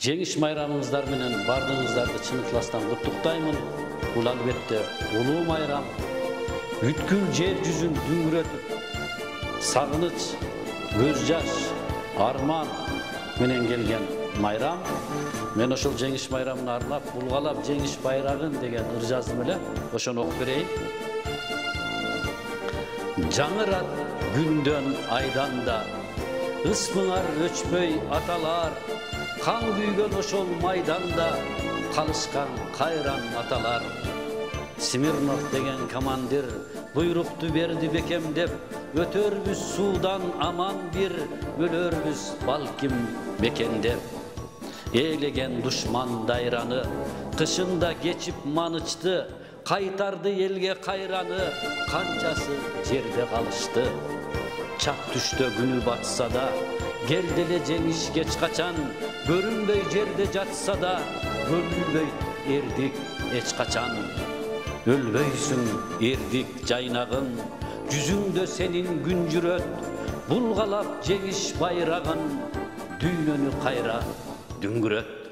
Жеңиш майрамыңыздар менен бардığınızdardı чын ыкыластан куттуктаймын. Бул албетте улуу майрам. Бүткүл жер жүзүн дүңгүрөтүп, сагыныч, көз жаш, арман менен келген майрам. Мен ошол жеңиш майрамын арлап, булгалап жеңиш байрагын деген ыр жаздым эле. Ошону окуп берейин. Жаңырат күндөн айдан да, ысмыңар өчпөй аталар, кан күйгөн ошол майданда калышкан кайран аталар. Смирнов деген командир буйрукту берди бекемдеп, өтөрбүз суудан аман бир, өлөрбүз балким мекендеп. Ээлеген душман дайраны, кышында кечип манычты, кайтарды элге кайраны, канчасы жерде калышты. Чак түштө күнү батса да, келделе жеңиш кеч качан, көрүнбөй жерде жатса да, өлбөй эрдик эч качан. Өлбөйсүң эрдик жайнагын, жүзүңдө сенин күн жүрөт, булгалап жеңиш байрагын, дүйнөнү кайра дүңгүрөт.